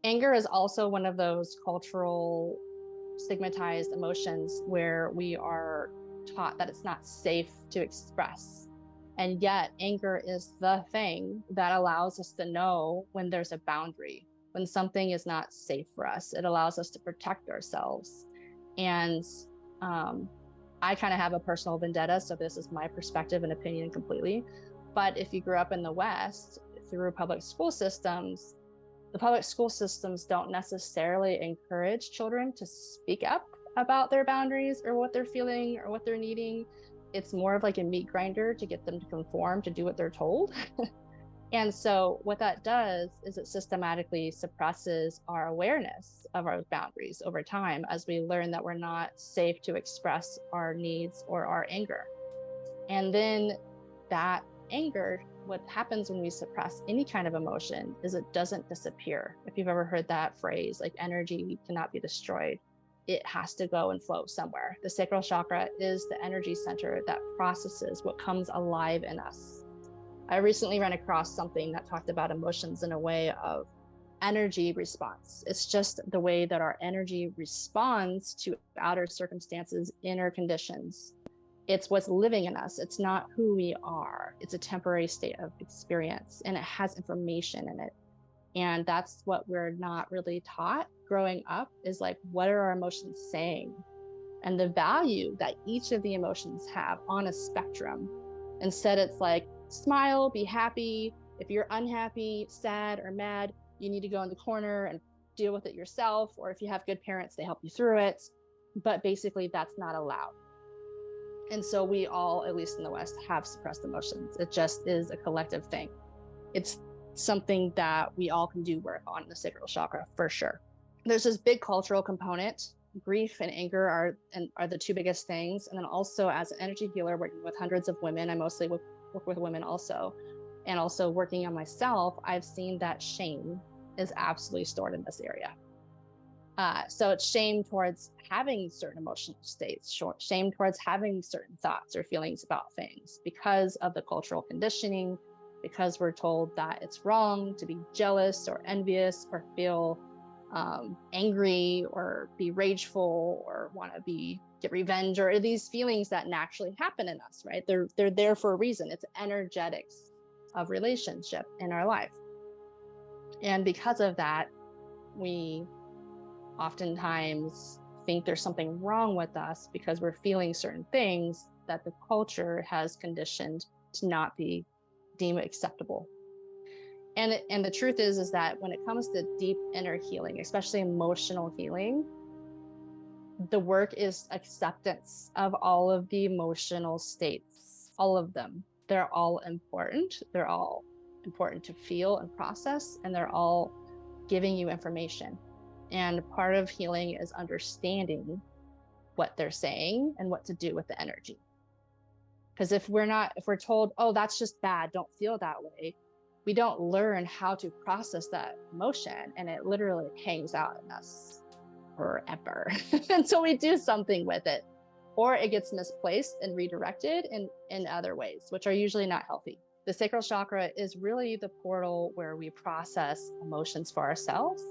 Anger is also one of those cultural stigmatized emotions where we are taught that it's not safe to express. And yet, anger is the thing that allows us to know when there's a boundary, when something is not safe for us. It allows us to protect ourselves. And um, I kind of have a personal vendetta, so this is my perspective and opinion completely. But if you grew up in the West through public school systems, the public school systems don't necessarily encourage children to speak up about their boundaries or what they're feeling or what they're needing. It's more of like a meat grinder to get them to conform to do what they're told. And so what that does is it systematically suppresses our awareness of our boundaries over time as we learn that we're not safe to express our needs or our anger. And then that anger, what happens when we suppress any kind of emotion is it doesn't disappear. If you've ever heard that phrase, like energy cannot be destroyed, it has to go and flow somewhere. The sacral chakra is the energy center that processes what comes alive in us. I recently ran across something that talked about emotions in a way of energy response. It's just the way that our energy responds to outer circumstances, inner conditions. It's what's living in us. It's not who we are. It's a temporary state of experience and it has information in it. And that's what we're not really taught growing up is like, what are our emotions saying? And the value that each of the emotions have on a spectrum. Instead, it's like, smile, be happy. If you're unhappy, sad, or mad, you need to go in the corner and deal with it yourself. Or if you have good parents, they help you through it. But basically, that's not allowed. And so we all, at least in the West, have suppressed emotions. It just is a collective thing. It's something that we all can do work on in the sacral chakra for sure. There's this big cultural component. Grief and anger are the two biggest things. And then also as an energy healer working with hundreds of women, I mostly work with women also. And also working on myself, I've seen that shame is absolutely stored in this area. So it's shame towards having certain emotional states, shame towards having certain thoughts or feelings about things because of the cultural conditioning, because we're told that it's wrong to be jealous or envious or feel angry or be rageful or want to get revenge or these feelings that naturally happen in us, right? They're there for a reason. It's energetics of relationship in our life. And because of that, we oftentimes think there's something wrong with us because we're feeling certain things that the culture has conditioned to not be deemed acceptable. And the truth is that when it comes to deep inner healing, especially emotional healing, the work is acceptance of all of the emotional states, all of them. They're all important. They're all important to feel and process, and they're all giving you information. And part of healing is understanding what they're saying and what to do with the energy. Because if we're told, oh, that's just bad, don't feel that way, we don't learn how to process that emotion, and it literally hangs out in us forever until we do something with it, or it gets misplaced and redirected in other ways, which are usually not healthy. The sacral chakra is really the portal where we process emotions for ourselves.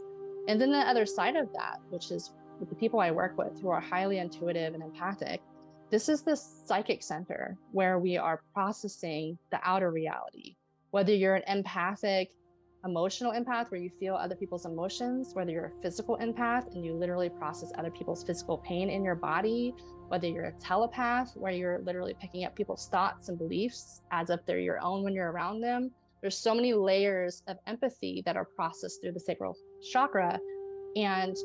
And then the other side of that, which is with the people I work with who are highly intuitive and empathic, this is the psychic center where we are processing the outer reality. Whether you're an empathic, emotional empath where you feel other people's emotions, whether you're a physical empath and you literally process other people's physical pain in your body, whether you're a telepath where you're literally picking up people's thoughts and beliefs as if they're your own when you're around them. There's so many layers of empathy that are processed through the sacral chakra. And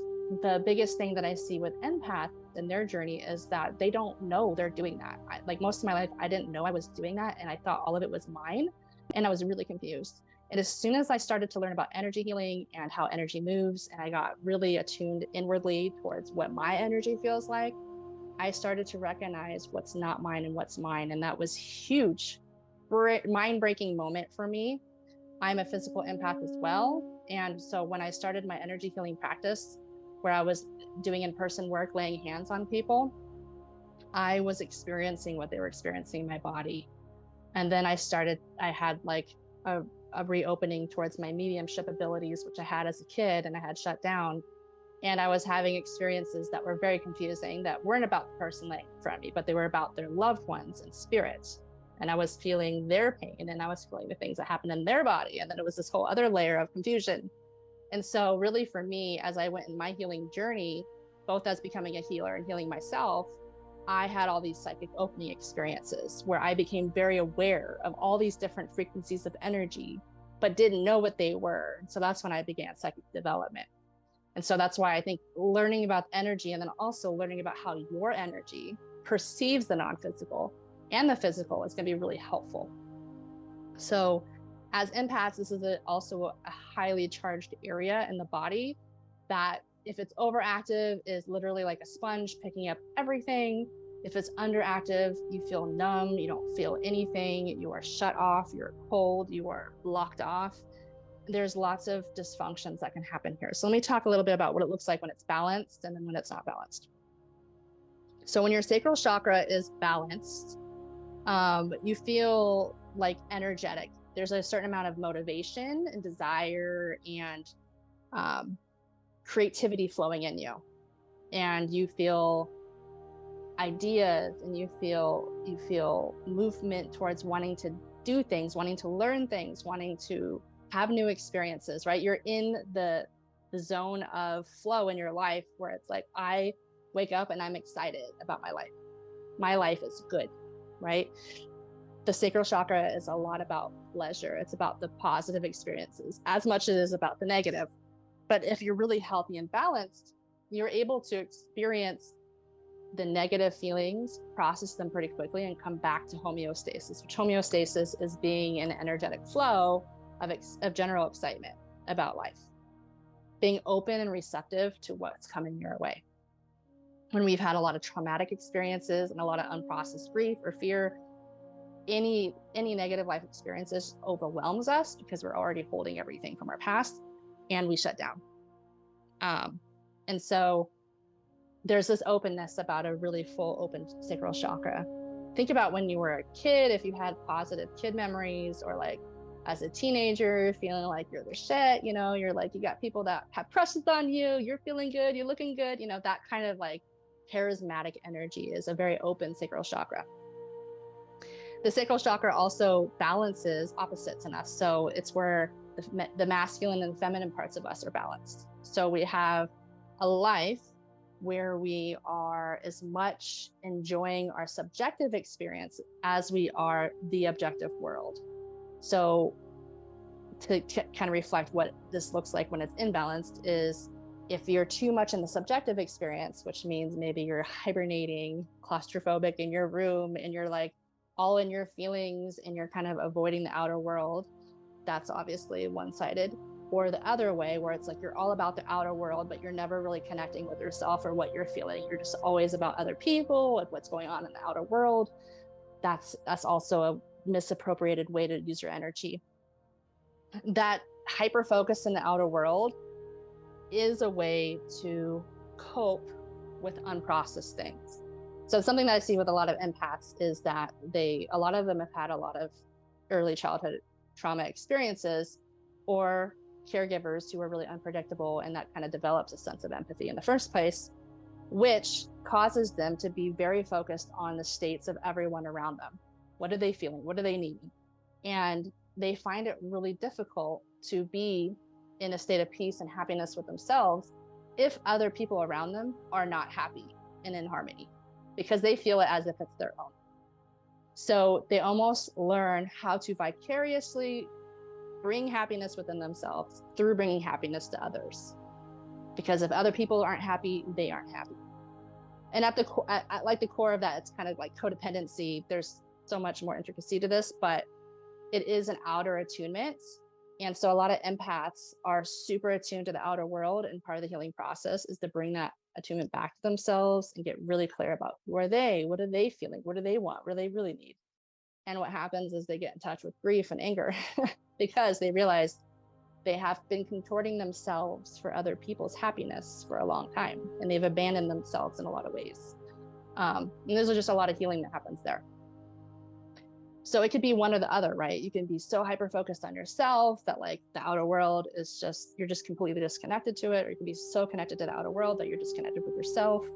the biggest thing that I see with empaths in their journey is that they don't know they're doing that. Like most of my life, I didn't know I was doing that. And I thought all of it was mine. And I was really confused. And as soon as I started to learn about energy healing and how energy moves, and I got really attuned inwardly towards what my energy feels like, I started to recognize what's not mine and what's mine. And that was huge, mind-breaking moment for me. I'm a physical empath as well. And so when I started my energy healing practice, where I was doing in-person work, laying hands on people, I was experiencing what they were experiencing in my body. And then I had like a a reopening towards my mediumship abilities, which I had as a kid and I had shut down. And I was having experiences that were very confusing, that weren't about the person laying in front of me, but they were about their loved ones and spirits. And I was feeling their pain, and I was feeling the things that happened in their body. And then it was this whole other layer of confusion. And so really for me, as I went in my healing journey, both as becoming a healer and healing myself, I had all these psychic opening experiences where I became very aware of all these different frequencies of energy, but didn't know what they were. And so that's when I began psychic development. And so that's why I think learning about energy, and then also learning about how your energy perceives the non-physical and the physical, is going to be really helpful. So as empaths, this is also a highly charged area in the body that, if it's overactive, is literally like a sponge picking up everything. If it's underactive, you feel numb, you don't feel anything, you are shut off, you're cold, you are blocked off. There's lots of dysfunctions that can happen here. So let me talk a little bit about what it looks like when it's balanced and then when it's not balanced. So when your sacral chakra is balanced, you feel like energetic. There's a certain amount of motivation and desire and creativity flowing in you, and you feel ideas, and you feel movement towards wanting to do things, wanting to learn things, wanting to have new experiences, right? You're in the zone of flow in your life where it's like, I wake up and I'm excited about my life. My life is good, right? The sacral chakra is a lot about pleasure. It's about the positive experiences as much as it is about the negative. But if you're really healthy and balanced, you're able to experience the negative feelings, process them pretty quickly, and come back to homeostasis, which homeostasis is being in an energetic flow of general excitement about life, being open and receptive to what's coming your way. When we've had a lot of traumatic experiences and a lot of unprocessed grief or fear, any negative life experiences overwhelms us because we're already holding everything from our past, and we shut down. And so there's this openness about a really full open sacral chakra. Think about when you were a kid, if you had positive kid memories, or like as a teenager, feeling like you're the shit, you're like, you got people that have crushes on you, you're feeling good, you're looking good, that kind of like charismatic energy is a very open sacral chakra. The sacral chakra also balances opposites in us. So it's where the masculine and feminine parts of us are balanced. So we have a life where we are as much enjoying our subjective experience as we are the objective world. So to kind of reflect what this looks like when it's imbalanced is, if you're too much in the subjective experience, which means maybe you're hibernating, claustrophobic in your room, and you're like all in your feelings and you're kind of avoiding the outer world, that's obviously one-sided. Or the other way, where it's like you're all about the outer world, but you're never really connecting with yourself or what you're feeling. You're just always about other people, like what's going on in the outer world. That's also a misappropriated way to use your energy. That hyper focus in the outer world is a way to cope with unprocessed things. So something that I see with a lot of empaths is that a lot of them have had a lot of early childhood trauma experiences, or caregivers who are really unpredictable, and that kind of develops a sense of empathy in the first place, which causes them to be very focused on the states of everyone around them. What are they feeling? What do they need? And they find it really difficult to be in a state of peace and happiness with themselves if other people around them are not happy and in harmony, because they feel it as if it's their own. So they almost learn how to vicariously bring happiness within themselves through bringing happiness to others. Because if other people aren't happy, they aren't happy. And at the core of that, it's kind of like codependency. There's so much more intricacy to this, but it is an outer attunement. And so a lot of empaths are super attuned to the outer world, and part of the healing process is to bring that attunement back to themselves and get really clear about who are they, what are they feeling, what do they want, what do they really need. And what happens is they get in touch with grief and anger because they realize they have been contorting themselves for other people's happiness for a long time, and they've abandoned themselves in a lot of ways. And there's just a lot of healing that happens there. So it could be one or the other, right? You can be so hyper focused on yourself that like the outer world is just, you're just completely disconnected to it. Or you can be so connected to the outer world that you're disconnected with yourself.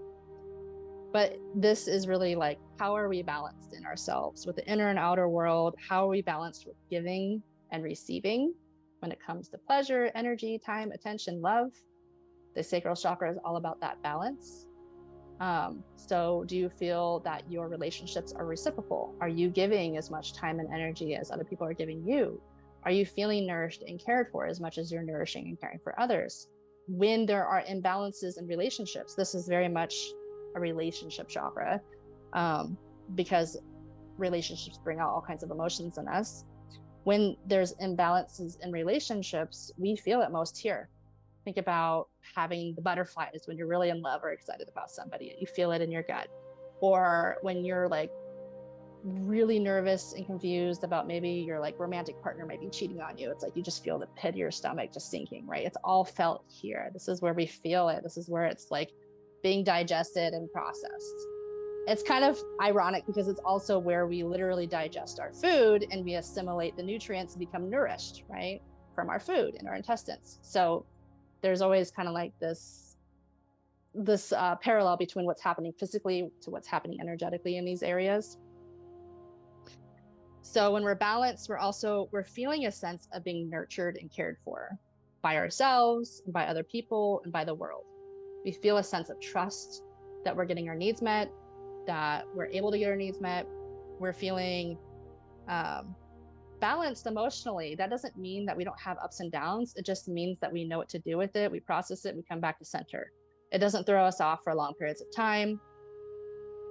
But this is really like, how are we balanced in ourselves with the inner and outer world? How are we balanced with giving and receiving when it comes to pleasure, energy, time, attention, love? The sacral chakra is all about that balance. So do you feel that your relationships are reciprocal? Are you giving as much time and energy as other people are giving you? Are you feeling nourished and cared for as much as you're nourishing and caring for others? When there are imbalances in relationships, this is very much a relationship chakra, because relationships bring out all kinds of emotions in us. When there's imbalances in relationships, we feel it most here. Think about having the butterflies when you're really in love or excited about somebody and you feel it in your gut. Or when you're like really nervous and confused about maybe your like romantic partner might be cheating on you. It's like you just feel the pit of your stomach just sinking, right? It's all felt here. This is where we feel it. This is where it's like being digested and processed. It's kind of ironic because it's also where we literally digest our food and we assimilate the nutrients and become nourished, right? From our food in our intestines. So there's always kind of like this parallel between what's happening physically to what's happening energetically in these areas. So when we're balanced, we're feeling a sense of being nurtured and cared for by ourselves, and by other people, and by the world. We feel a sense of trust that we're getting our needs met, that we're able to get our needs met. We're feeling balanced emotionally. That doesn't mean that we don't have ups and downs. It just means that we know what to do with it. We process it, we come back to center. It doesn't throw us off for long periods of time.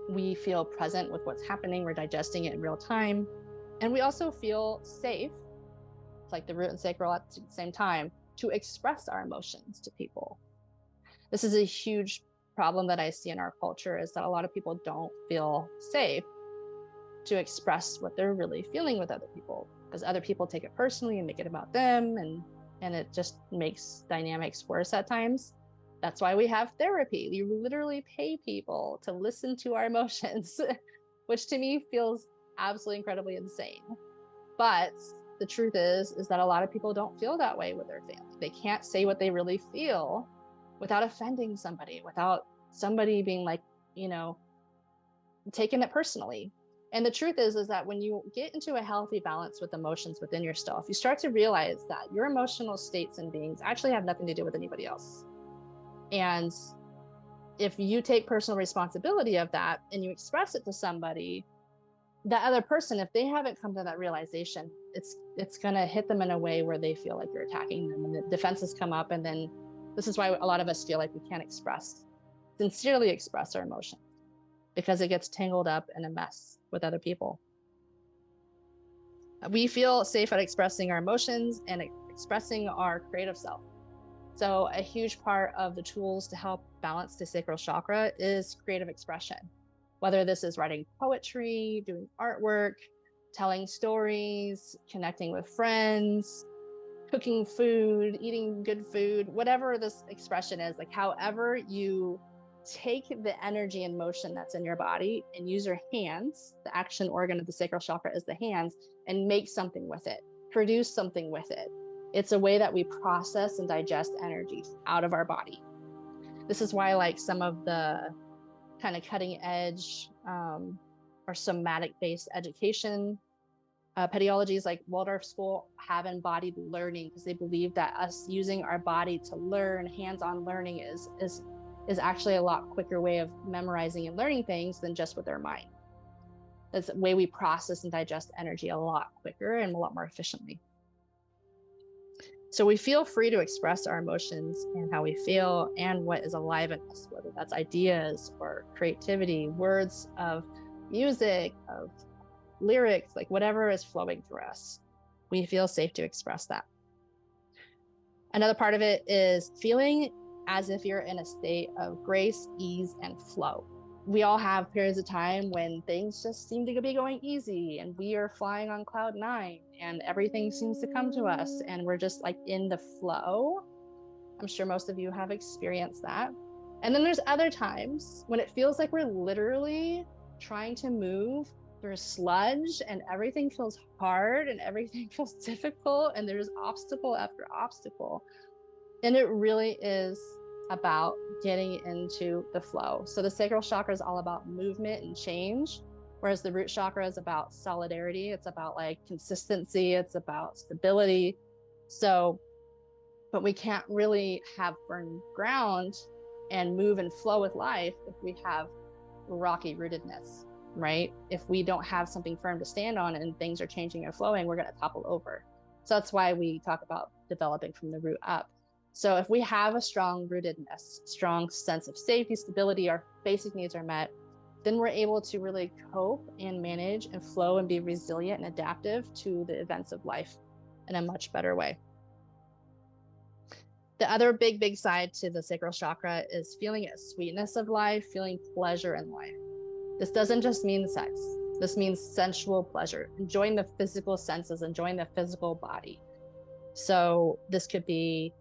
We feel present with what's happening. We're digesting it in real time. And we also feel safe, it's like the root and sacral at the same time, to express our emotions to people. This is a huge problem that I see in our culture, is that a lot of people don't feel safe to express what they're really feeling with other people, because other people take it personally and make it about them, and it just makes dynamics worse at times. That's why we have therapy. We literally pay people to listen to our emotions, which to me feels absolutely incredibly insane. But the truth is that a lot of people don't feel that way with their family. They can't say what they really feel without offending somebody, without somebody being like, taking it personally. And the truth is that when you get into a healthy balance with emotions within yourself, you start to realize that your emotional states and beings actually have nothing to do with anybody else. And if you take personal responsibility of that and you express it to somebody, that other person, if they haven't come to that realization, it's going to hit them in a way where they feel like you're attacking them, and the defenses come up. And then this is why a lot of us feel like we can't sincerely express our emotions, because it gets tangled up in a mess with other people. We feel safe at expressing our emotions and expressing our creative self. So a huge part of the tools to help balance the sacral chakra is creative expression. Whether this is writing poetry, doing artwork, telling stories, connecting with friends, cooking food, eating good food, whatever this expression is, like however you take the energy and motion that's in your body and use your hands, the action organ of the sacral chakra is the hands, and make something with it, produce something with it. It's a way that we process and digest energy out of our body. This is why like some of the kind of cutting edge or somatic based education pedagogies like Waldorf School have embodied learning, because they believe that us using our body to learn, hands-on learning is actually a lot quicker way of memorizing and learning things than just with their mind. It's a way we process and digest energy a lot quicker and a lot more efficiently. So we feel free to express our emotions and how we feel and what is alive in us, whether that's ideas or creativity, words of music, of lyrics, like whatever is flowing through us. We feel safe to express that. Another part of it is feeling as if you're in a state of grace, ease, and flow. We all have periods of time when things just seem to be going easy and we are flying on cloud 9 and everything seems to come to us and we're just like in the flow. I'm sure most of you have experienced that. And then there's other times when it feels like we're literally trying to move there's sludge and everything feels hard and everything feels difficult and there's obstacle after obstacle. And it really is about getting into the flow. So the sacral chakra is all about movement and change, whereas the root chakra is about solidarity. It's about like consistency. It's about stability. So, but we can't really have firm ground and move and flow with life if we have rocky rootedness, right? If we don't have something firm to stand on and things are changing and flowing, we're going to topple over. So that's why we talk about developing from the root up. So if we have a strong rootedness, strong sense of safety, stability, our basic needs are met, then we're able to really cope and manage and flow and be resilient and adaptive to the events of life in a much better way. The other big side to the sacral chakra is feeling a sweetness of life, feeling pleasure in life. This doesn't just mean sex. This means sensual pleasure, enjoying the physical senses, enjoying the physical body. So this could be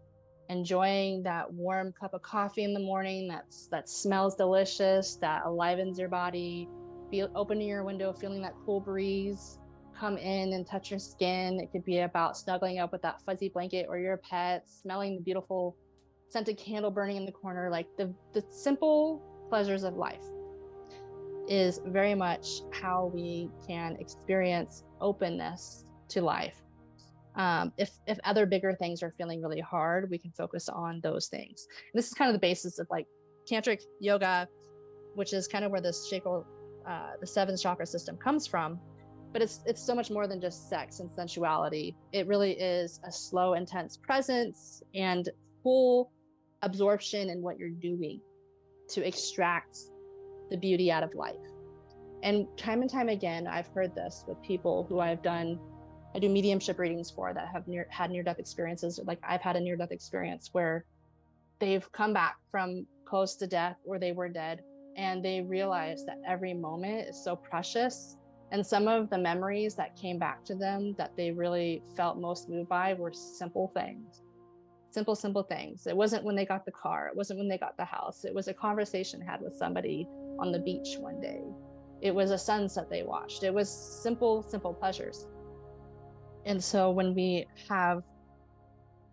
enjoying that warm cup of coffee in the morning that smells delicious, that enlivens your body. Opening your window, feeling that cool breeze come in and touch your skin. It could be about snuggling up with that fuzzy blanket or your pet, smelling the beautiful scented candle burning in the corner. Like the simple pleasures of life is very much how we can experience openness to life. If other bigger things are feeling really hard, we can focus on those things. And this is kind of the basis of like tantric yoga, which is kind of where the seventh chakra system comes from. But it's so much more than just sex and sensuality. It really is a slow, intense presence and full absorption in what you're doing to extract the beauty out of life. And time again, I've heard this with people who I do mediumship readings for that have had near-death experiences. Like I've had a near-death experience where they've come back from close to death or they were dead, and they realized that every moment is so precious. And some of the memories that came back to them that they really felt most moved by were simple things. Simple things. It wasn't when they got the car. It wasn't when they got the house. It was a conversation had with somebody on the beach one day. It was a sunset they watched. It was simple pleasures. And so when we have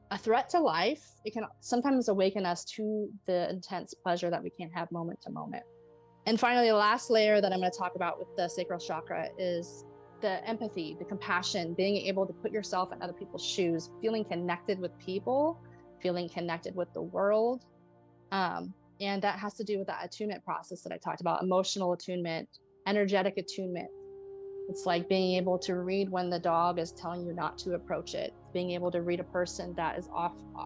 a threat to life, it can sometimes awaken us to the intense pleasure that we can't have moment to moment. And finally, the last layer that I'm going to talk about with the sacral chakra is the empathy, the compassion, being able to put yourself in other people's shoes, feeling connected with people, feeling connected with the world. And that has to do with that attunement process that I talked about, emotional attunement, energetic attunement. It's like being able to read when the dog is telling you not to approach it, being able to read a person that is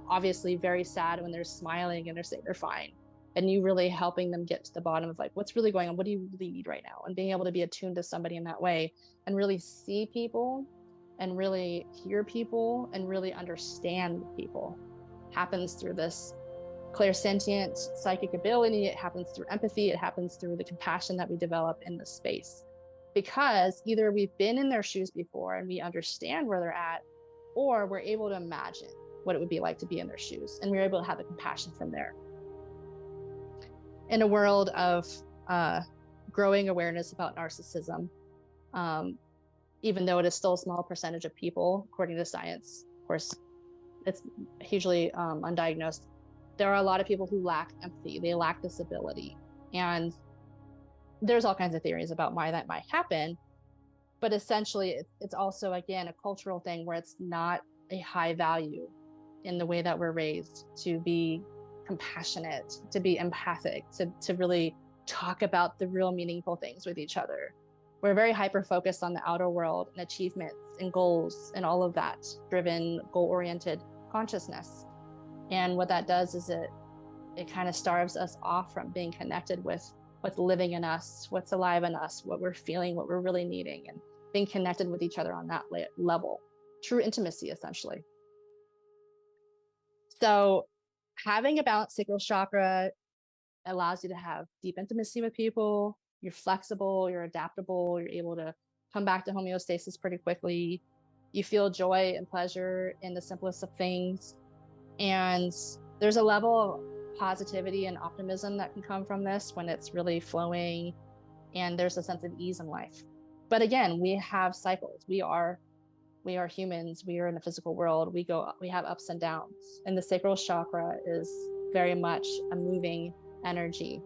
obviously very sad when they're smiling and they're saying they're fine. And you really helping them get to the bottom of like, what's really going on? What do you really need right now? And being able to be attuned to somebody in that way and really see people and really hear people and really understand people happens through this clairsentient psychic ability. It happens through empathy. It happens through the compassion that we develop in the space. Because either we've been in their shoes before and we understand where they're at, or we're able to imagine what it would be like to be in their shoes. And we're able to have the compassion from there. In a world of growing awareness about narcissism, even though it is still a small percentage of people, according to science, of course, it's hugely undiagnosed. There are a lot of people who lack empathy. They lack this ability. And there's all kinds of theories about why that might happen. But essentially, it's also, again, a cultural thing where it's not a high value in the way that we're raised to be compassionate, to be empathic, to really talk about the real meaningful things with each other. We're very hyper-focused on the outer world and achievements and goals and all of that driven, goal-oriented consciousness. And what that does is it kind of starves us off from being connected with what's living in us, what's alive in us, what we're feeling, what we're really needing, and being connected with each other on that level. True intimacy, essentially. So having a balanced sacral chakra allows you to have deep intimacy with people. You're flexible, you're adaptable, you're able to come back to homeostasis pretty quickly. You feel joy and pleasure in the simplest of things. And there's a level of positivity and optimism that can come from this when it's really flowing, and there's a sense of ease in life. But again, we have cycles. We are humans. We are in the physical world. We have ups and downs. And the sacral chakra is very much a moving energy.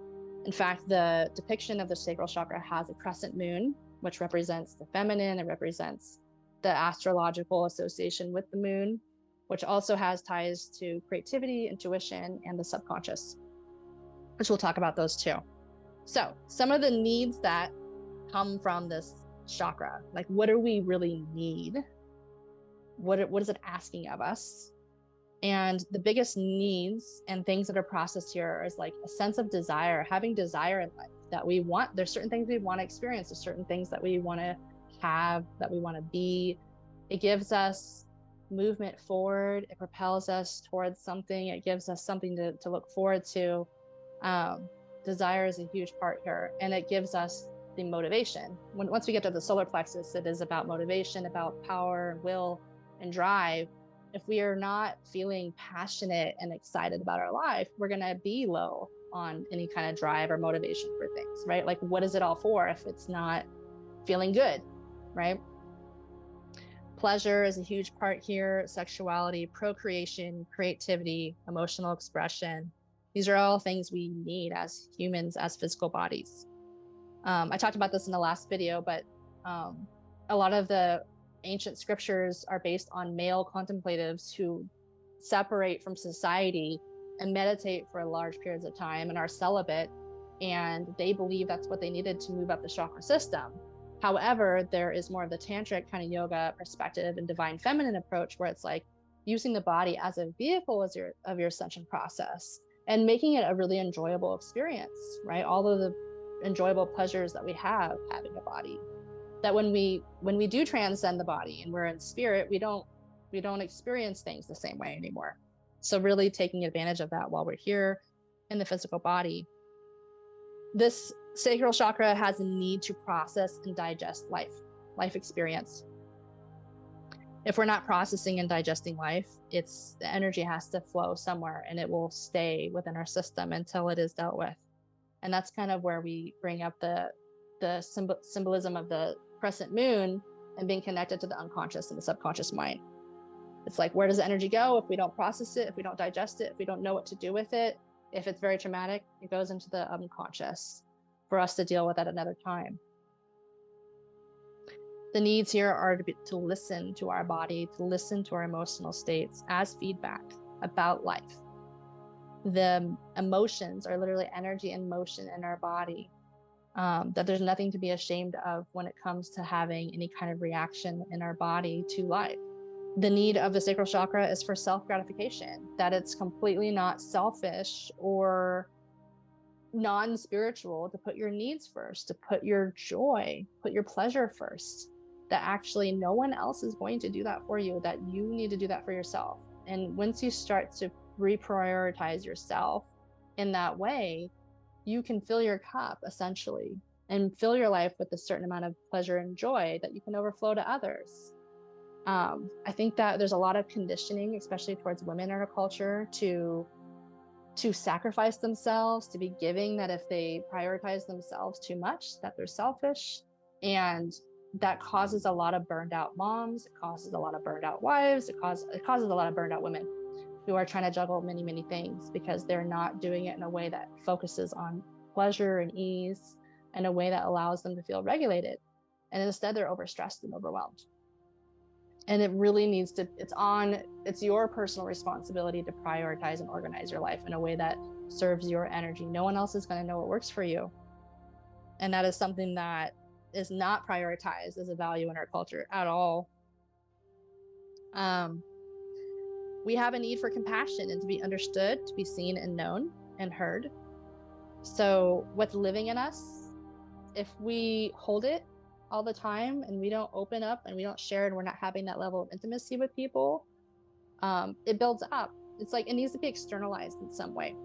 In fact, the depiction of the sacral chakra has a crescent moon, which represents the feminine. It represents the astrological association with the moon, which also has ties to creativity, intuition, and the subconscious, which we'll talk about those too. So some of the needs that come from this chakra, like what do we really need? What is it asking of us? And the biggest needs and things that are processed here is like a sense of desire, having desire in life that we want. There's certain things we want to experience. There's certain things that we want to have, that we want to be. It gives us movement forward. It propels us towards something. It gives us something to look forward to. Desire is a huge part here, and it gives us the motivation. Once we get to the solar plexus, it is about motivation, about power, will, and drive. If we are not feeling passionate and excited about our life, we're going to be low on any kind of drive or motivation for things, right? Like, what is it all for if it's not feeling good, right? Pleasure is a huge part here. Sexuality, procreation, creativity, emotional expression. These are all things we need as humans, as physical bodies. I talked about this in the last video, but a lot of the ancient scriptures are based on male contemplatives who separate from society and meditate for large periods of time and are celibate, and they believe that's what they needed to move up the chakra system. However, there is more of the tantric kind of yoga perspective and divine feminine approach, where it's like using the body as a vehicle of your ascension process and making it a really enjoyable experience, right? All of the enjoyable pleasures that we have having a body, that when we do transcend the body and we're in spirit, we don't experience things the same way anymore. So really taking advantage of that while we're here in the physical body. This sacral chakra has a need to process and digest life experience. If we're not processing and digesting life, the energy has to flow somewhere, and it will stay within our system until it is dealt with. And that's kind of where we bring up the symbolism of the crescent moon and being connected to the unconscious and the subconscious mind. It's like, where does the energy go if we don't process it, if we don't digest it, if we don't know what to do with it? If it's very traumatic, it goes into the unconscious for us to deal with at another time. The needs here are to listen to our body, to listen to our emotional states as feedback about life. The emotions are literally energy and motion in our body, that there's nothing to be ashamed of when it comes to having any kind of reaction in our body to life. The need of the sacral chakra is for self-gratification, that it's completely not selfish or non-spiritual to put your needs first, to put your joy, put your pleasure first, that actually no one else is going to do that for you, that you need to do that for yourself. And once you start to reprioritize yourself in that way, you can fill your cup essentially and fill your life with a certain amount of pleasure and joy that you can overflow to others. I think that there's a lot of conditioning, especially towards women in our culture, to sacrifice themselves, to be giving, that if they prioritize themselves too much, that they're selfish. And that causes a lot of burned out moms. It causes a lot of burned out wives. It causes a lot of burned out women who are trying to juggle many, many things because they're not doing it in a way that focuses on pleasure and ease, in a way that allows them to feel regulated. And instead they're overstressed and overwhelmed. And it really needs to, it's your personal responsibility to prioritize and organize your life in a way that serves your energy. No one else is going to know what works for you. And that is something that is not prioritized as a value in our culture at all. We have a need for compassion and to be understood, to be seen and known and heard. So what's living in us, if we hold it all the time and we don't open up and we don't share and we're not having that level of intimacy with people, it builds up. It's like, it needs to be externalized in some way.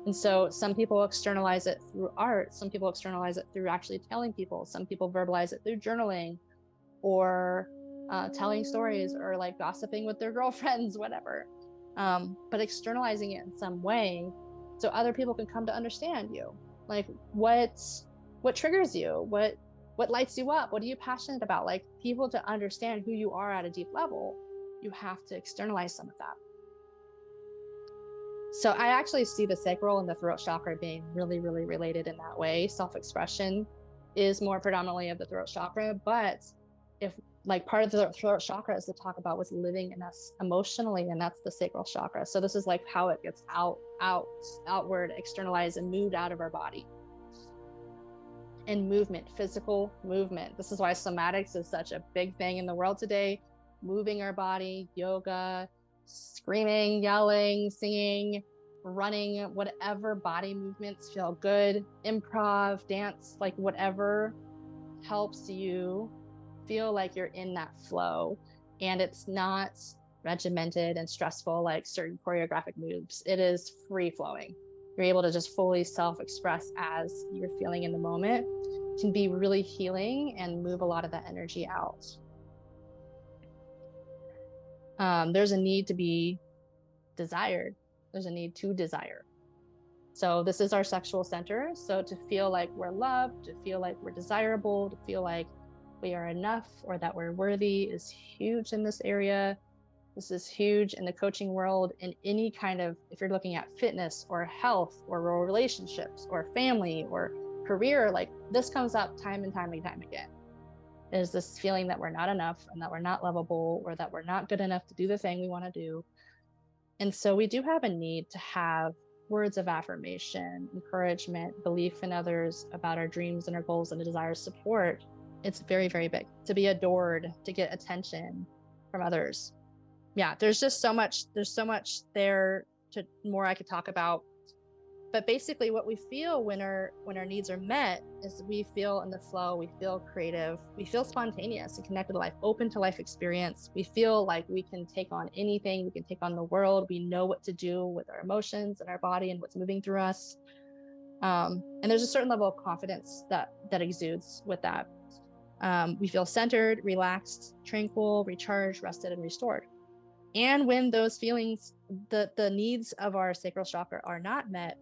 And so some people externalize it through art. Some people externalize it through actually telling people. Some people verbalize it through journaling or telling stories or like gossiping with their girlfriends, whatever. But externalizing it in some way so other people can come to understand you. Like what triggers you? What lights you up? What are you passionate about? Like, people to understand who you are at a deep level, you have to externalize some of that. So I actually see the sacral and the throat chakra being really, really related in that way. Self-expression is more predominantly of the throat chakra, but if like part of the throat chakra is to talk about what's living in us emotionally, and that's the sacral chakra. So this is like how it gets outward, externalized, and moved out of our body. And movement, physical movement. This is why somatics is such a big thing in the world today. Moving our body, yoga, screaming, yelling, singing, running, whatever body movements feel good, improv, dance, like whatever helps you feel like you're in that flow. And it's not regimented and stressful like certain choreographic moves. It is free flowing. You're able to just fully self-express as you're feeling in the moment. It can be really healing and move a lot of that energy out. There's a need to be desired. There's a need to desire. So this is our sexual center. So to feel like we're loved, to feel like we're desirable, to feel like we are enough or that we're worthy is huge in this area. This is huge in the coaching world, in any kind of, if you're looking at fitness or health or relationships or family or career, like this comes up time and time and time again. Is this feeling that we're not enough and that we're not lovable or that we're not good enough to do the thing we want to do. And so we do have a need to have words of affirmation, encouragement, belief in others about our dreams and our goals and the desires, support. It's very, very big. To be adored, to get attention from others. Yeah, there's just so much, there to more I could talk about. But basically what we feel when our needs are met is we feel in the flow, we feel creative, we feel spontaneous and connected to life, open to life experience. We feel like we can take on anything, we can take on the world. We know what to do with our emotions and our body and what's moving through us. And there's a certain level of confidence that exudes with that. We feel centered, relaxed, tranquil, recharged, rested, and restored. And when those feelings, the needs of our sacral chakra are not met,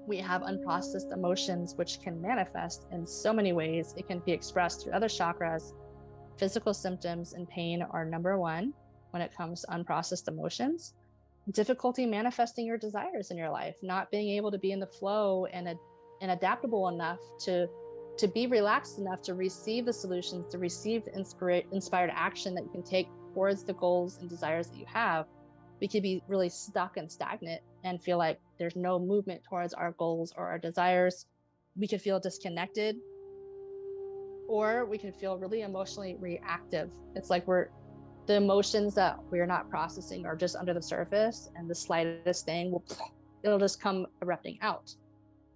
we have unprocessed emotions, which can manifest in so many ways. It can be expressed through other chakras. Physical symptoms and pain are number one when it comes to unprocessed emotions. Difficulty manifesting your desires in your life, not being able to be in the flow and adaptable enough to be relaxed enough to receive the solutions, to receive the inspired action that you can take towards the goals and desires that you have. We could be really stuck and stagnant and feel like there's no movement towards our goals or our desires. We could feel disconnected, or we could feel really emotionally reactive. It's like the emotions that we're not processing are just under the surface, and the slightest thing it'll just come erupting out.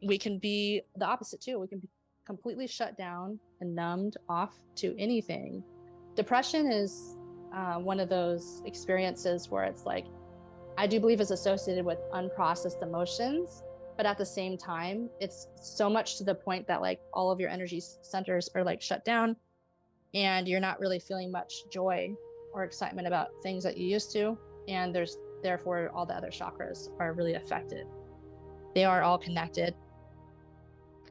We can be the opposite too. We can be completely shut down and numbed off to anything. Depression is one of those experiences where it's like, I do believe is associated with unprocessed emotions, but at the same time, it's so much to the point that like all of your energy centers are like shut down and you're not really feeling much joy or excitement about things that you used to. And therefore all the other chakras are really affected. They are all connected.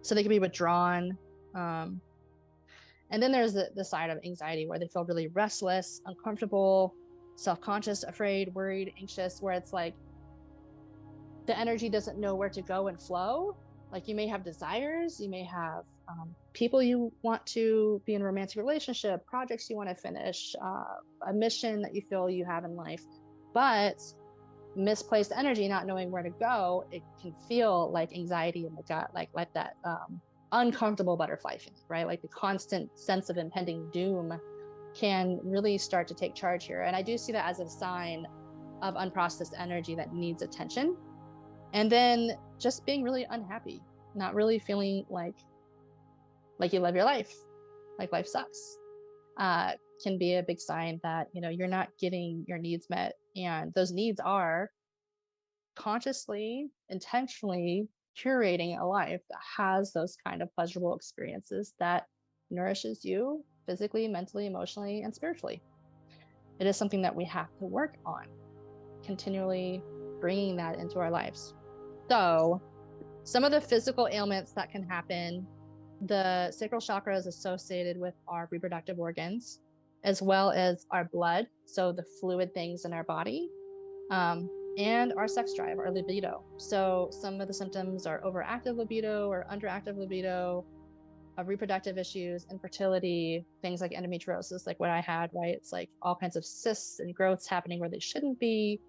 So they can be withdrawn. And then there's the side of anxiety where they feel really restless, uncomfortable, self-conscious, afraid, worried, anxious, where it's like the energy doesn't know where to go and flow. Like you may have desires, you may have people you want to be in a romantic relationship, projects you want to finish, a mission that you feel you have in life, but misplaced energy, not knowing where to go, it can feel like anxiety in the gut, like that uncomfortable butterfly feeling, right? Like the constant sense of impending doom can really start to take charge here. And I do see that as a sign of unprocessed energy that needs attention. And then just being really unhappy, not really feeling like you love your life, like life sucks, can be a big sign that, you're not getting your needs met. And those needs are consciously, intentionally curating a life that has those kind of pleasurable experiences that nourishes you physically, mentally, emotionally, and spiritually. It is something that we have to work on, continually bringing that into our lives. So some of the physical ailments that can happen The sacral chakra is associated with our reproductive organs, as well as our blood, so the fluid things in our body, and our sex drive, our libido. So some of the symptoms are overactive libido or underactive libido, reproductive issues, infertility, things like endometriosis, like what I had, right? It's like all kinds of cysts and growths happening where they shouldn't be,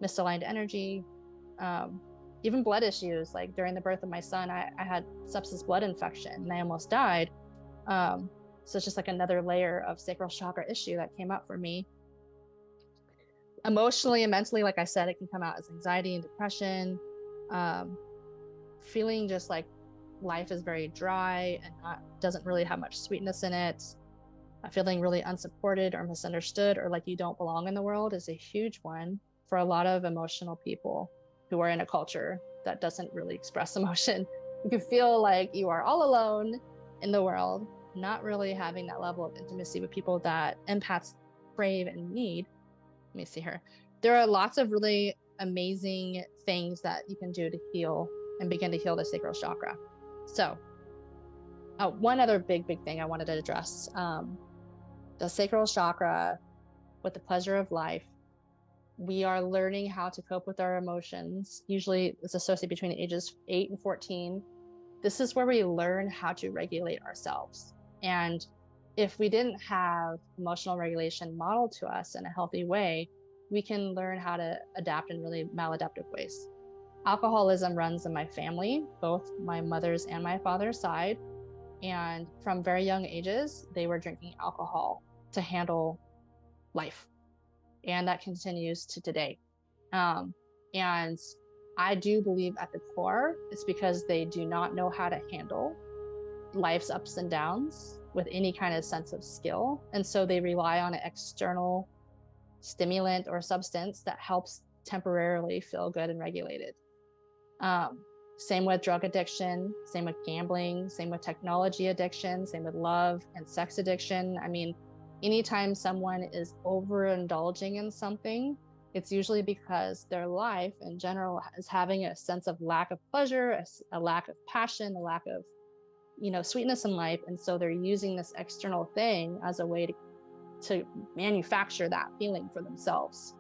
misaligned energy, even blood issues. Like during the birth of my son, I had sepsis blood infection and I almost died. So it's just like another layer of sacral chakra issue that came up for me. Emotionally and mentally, like I said, it can come out as anxiety and depression, feeling just like life is very dry and doesn't really have much sweetness in it. Feeling really unsupported or misunderstood, or like you don't belong in the world, is a huge one for a lot of emotional people who are in a culture that doesn't really express emotion. You can feel like you are all alone in the world, not really having that level of intimacy with people that empaths crave and need. Let me see here. There are lots of really amazing things that you can do to heal and begin to heal the sacral chakra. So one other big thing I wanted to address, the sacral chakra with the pleasure of life. We are learning how to cope with our emotions. Usually it's associated between ages 8 and 14. This is where we learn how to regulate ourselves. And if we didn't have emotional regulation modeled to us in a healthy way, we can learn how to adapt in really maladaptive ways. Alcoholism runs in my family, both my mother's and my father's side. And from very young ages, they were drinking alcohol to handle life. And that continues to today. And I do believe at the core, it's because they do not know how to handle life's ups and downs with any kind of sense of skill. And so they rely on an external stimulant or substance that helps temporarily feel good and regulated. Same with drug addiction, same with gambling, same with technology addiction, same with love and sex addiction. I mean, anytime someone is overindulging in something, it's usually because their life in general is having a sense of lack of pleasure, a lack of passion, a lack of, sweetness in life. And so they're using this external thing as a way to manufacture that feeling for themselves.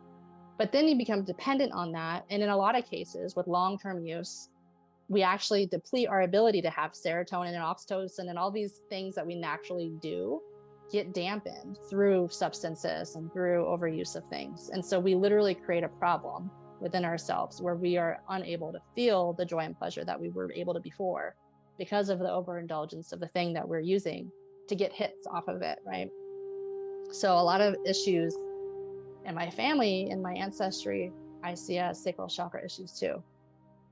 But then you become dependent on that. And in a lot of cases with long-term use, we actually deplete our ability to have serotonin and oxytocin and all these things that we naturally do get dampened through substances and through overuse of things. And so we literally create a problem within ourselves where we are unable to feel the joy and pleasure that we were able to before because of the overindulgence of the thing that we're using to get hits off of it, right? So a lot of issues in my family, in my ancestry, I see as sacral chakra issues too.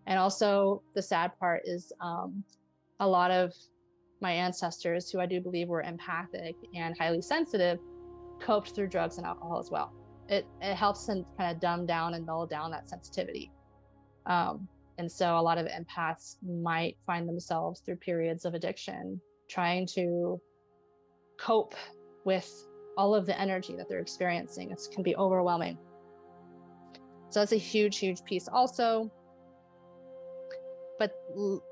And also the sad part is a lot of my ancestors, who I do believe were empathic and highly sensitive, coped through drugs and alcohol as well. It helps to kind of dumb down and dull down that sensitivity. And so a lot of empaths might find themselves through periods of addiction trying to cope with all of the energy that they're experiencing. It can be overwhelming. So that's a huge piece also. But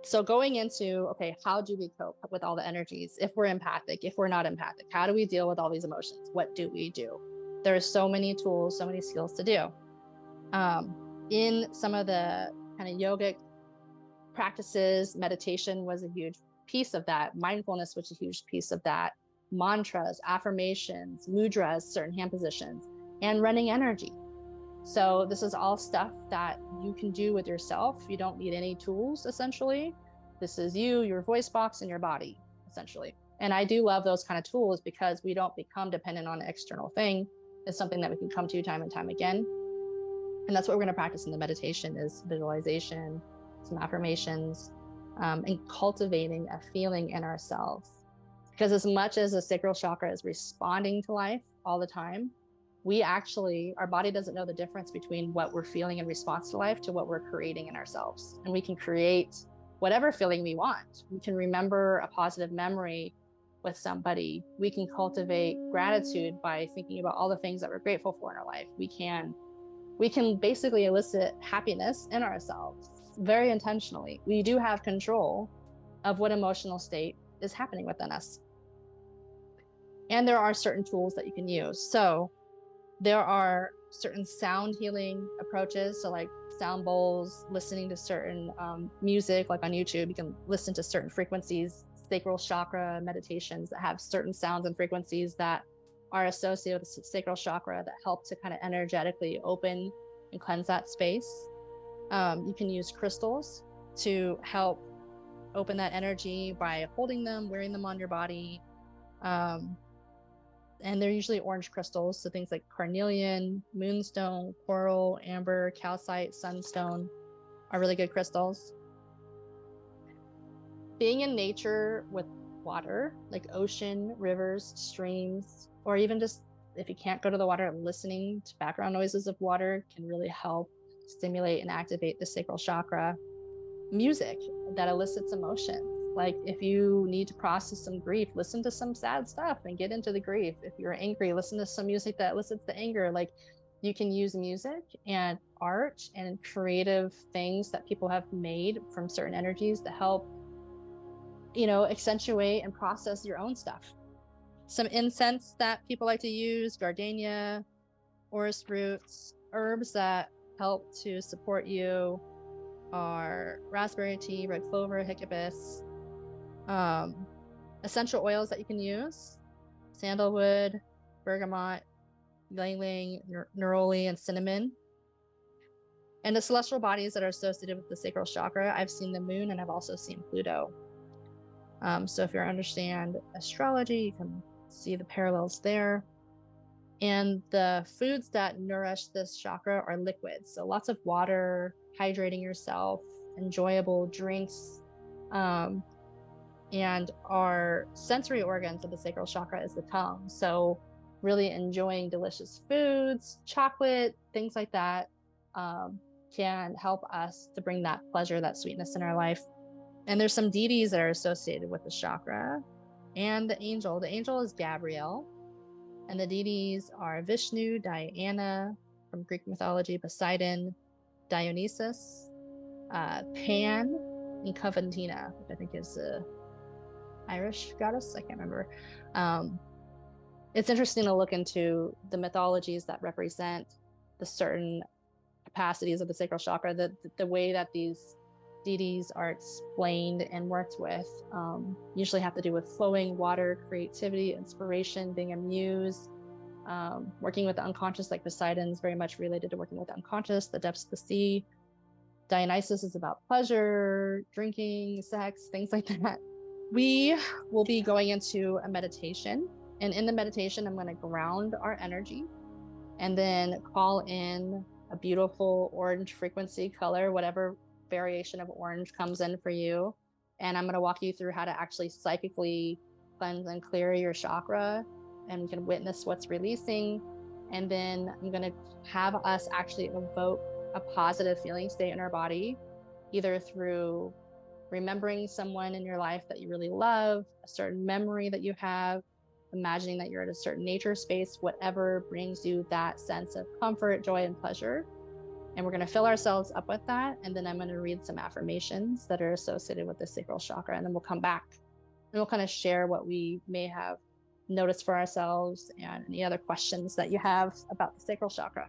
so going into, okay, how do we cope with all the energies? If we're empathic, if we're not empathic, how do we deal with all these emotions? What do we do? There are so many tools, so many skills to do. In some of the kind of yogic practices, meditation was a huge piece of that. Mindfulness was a huge piece of that. Mantras, affirmations, mudras, certain hand positions, and running energy. So this is all stuff that you can do with yourself. You don't need any tools, essentially. This is you, your voice box, and your body, essentially. And I do love those kind of tools because we don't become dependent on an external thing. It's something that we can come to time and time again. And that's what we're going to practice in the meditation is visualization, some affirmations, and cultivating a feeling in ourselves. Because as much as the sacral chakra is responding to life all the time, our body doesn't know the difference between what we're feeling in response to life to what we're creating in ourselves. And we can create whatever feeling we want. We can remember a positive memory with somebody. We can cultivate gratitude by thinking about all the things that we're grateful for in our life. We can basically elicit happiness in ourselves very intentionally. We do have control of what emotional state is happening within us. And there are certain tools that you can use. So there are certain sound healing approaches. So like sound bowls, listening to certain music, like on YouTube, you can listen to certain frequencies, sacral chakra meditations that have certain sounds and frequencies that are associated with the sacral chakra that help to kind of energetically open and cleanse that space. You can use crystals to help open that energy by holding them, wearing them on your body. And they're usually orange crystals. So things like carnelian, moonstone, coral, amber, calcite, sunstone are really good crystals. Being in nature with water, like ocean, rivers, streams, or even just if you can't go to the water, listening to background noises of water can really help stimulate and activate the sacral chakra. Music that elicits emotions. Like if you need to process some grief, listen to some sad stuff and get into the grief. If you're angry, listen to some music that elicits the anger. Like you can use music and art and creative things that people have made from certain energies to help, accentuate and process your own stuff. Some incense that people like to use, gardenia, orris roots, herbs that help to support you are raspberry tea, red clover, hiccupus. Essential oils that you can use: sandalwood, bergamot, ylang-ylang, neroli, and cinnamon. And the celestial bodies that are associated with the sacral chakra, I've seen the moon and I've also seen Pluto. So if you understand astrology, you can see the parallels there. And the foods that nourish this chakra are liquids. So lots of water, hydrating yourself, enjoyable drinks. And our sensory organs of the sacral chakra is the tongue. So really enjoying delicious foods, chocolate, things like that can help us to bring that pleasure, that sweetness in our life. And there's some deities that are associated with the chakra and the angel. The angel is Gabriel. And the deities are Vishnu, Diana from Greek mythology, Poseidon, Dionysus, Pan, and Coventina, which I think is Irish goddess. I can't remember. It's interesting to look into the mythologies that represent the certain capacities of the sacral chakra, the way that these deities are explained and worked with usually have to do with flowing water, creativity, inspiration, being a muse, working with the unconscious. Like Poseidon's very much related to working with the unconscious, the depths of the sea. Dionysus is about pleasure, drinking, sex, things like that. We will be going into a meditation, and in the meditation, I'm going to ground our energy and then call in a beautiful orange frequency color, whatever variation of orange comes in for you. And I'm going to walk you through how to actually psychically cleanse and clear your chakra, and you can witness what's releasing. And then I'm going to have us actually evoke a positive feeling state in our body, either through remembering someone in your life that you really love, a certain memory that you have, imagining that you're at a certain nature space, whatever brings you that sense of comfort, joy, and pleasure. And we're going to fill ourselves up with that. And then I'm going to read some affirmations that are associated with the sacral chakra. And then we'll come back and we'll kind of share what we may have noticed for ourselves and any other questions that you have about the sacral chakra.